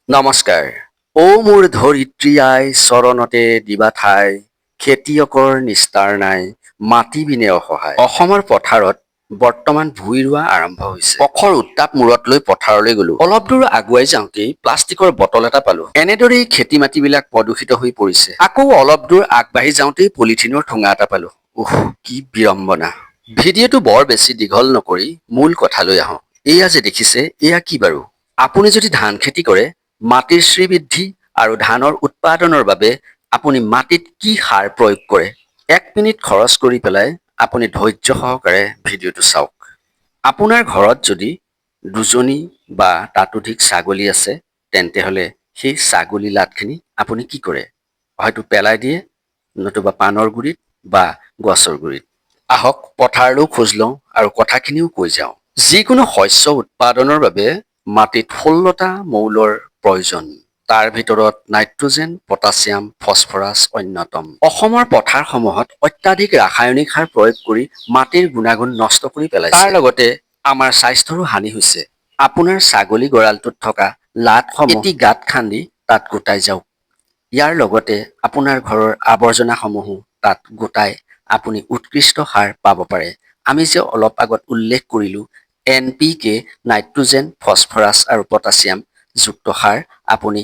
নমস্কাৰ। মোৰ ধৰিত্ৰী আই চৰণতে দিবা ঠাই, খেতিয়কৰ নিস্তাৰ নাই, মাটি বিনে অসহায়। অসমৰ পথাৰত বৰ্তমান ভূঁই ৰোৱা আৰম্ভ হৈছে। প্ৰখৰ উত্তাপ মূৰত লৈ পথাৰলৈ গলো। অলপ দূৰ আগুৱাই যাওঁতেই প্লাষ্টিকৰ বটল এটা পালো। এনেদৰেই খেতি মাটিবিলাক প্ৰদূষিত হৈ পৰিছে। আকৌ অলপ দূৰ আগবাঢ়ি যাওঁতেই পলিথিনৰ ঠোঙা এটা পালো। কি বিড়ম্বনা। ভিডিঅ'টো বৰ বেছি দীঘল নকৰি মূল কথালৈ আহোঁ। এয়া যে দেখিছে, এয়া কি বাৰু? আপুনি যদি ধান খেতি কৰে, মাটিৰ শ্ৰীবৃদ্ধি আৰু ধানৰ উৎপাদনৰ বাবে আপুনি মাটিত কি সাৰ প্ৰয়োগ কৰে? 1 মিনিট খৰচ কৰি পেলাই আপুনি ধৈৰ্য সহকাৰে ভিডিঅ'টো চাওক। আপোনাৰ ঘৰত যদি 2জনী বা তাতোধিক ছাগলী আছে, তেন্তে হ'লে সেই ছাগলী লাটখিনি আপুনি কি কৰে? হয়তো পেলাই দিয়ে, নতুবা পাণৰ গুৰিত বা গছৰ গুৰিত। আহক পথাৰলৈও খোজ লওঁ আৰু কথাখিনিও কৈ যাওঁ। যিকোনো শস্য উৎপাদনৰ বাবে মাটিত 16টা মৌলৰ প্ৰয়োজন। তাৰ ভিতৰত নাইট্ৰজেন, পটাছিয়াম, ফছফৰাছ অন্যতম। অসমৰ পথাৰসমূহত অত্যাধিক ৰাসায়নিক সাৰ প্ৰয়োগ কৰি মাটিৰ গুণাগুণ নষ্ট কৰি পেলাইছে। তাৰ লগতে আমাৰ স্বাস্থ্যৰো হানি হৈছে। আপোনাৰ ছাগলী গঁৰালটোত থকা লাটসমূহ এটি গাঁত খান্দি তাত গোটাই যাওক। ইয়াৰ লগতে আপোনাৰ ঘৰৰ আৱৰ্জনাসমূহো তাত গোটাই আপুনি উৎকৃষ্ট সাৰ পাব পাৰে। আমি যে অলপ আগত উল্লেখ কৰিলো, NPK, নাইট্ৰজেন, ফছফৰাছ আৰু পটাছিয়াম যুক্ত সাৰ আপুনি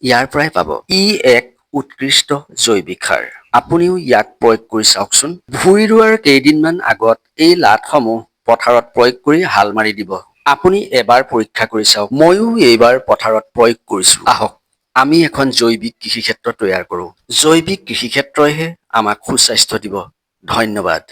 ইয়াৰ পৰাই পাব। ই এক উৎকৃষ্ট জৈৱিক সাৰ। আপুনিও ইয়াক প্ৰয়োগ কৰি চাওকচোন। ভূঁই ৰোৱাৰ কেইদিনমান আগত এই লাটসমূহ পথাৰত প্ৰয়োগ কৰি হাল মাৰি দিব। আপুনি এবাৰ পৰীক্ষা কৰি চাওক। ময়ো এইবাৰ পথাৰত প্ৰয়োগ কৰিছো। আহক আমি এখন জৈৱিক কৃষিক্ষেত্ৰ তৈয়াৰ কৰোঁ। জৈৱিক কৃষিক্ষেত্ৰইহে আমাক সুস্বাস্থ্য দিব। ধন্যবাদ।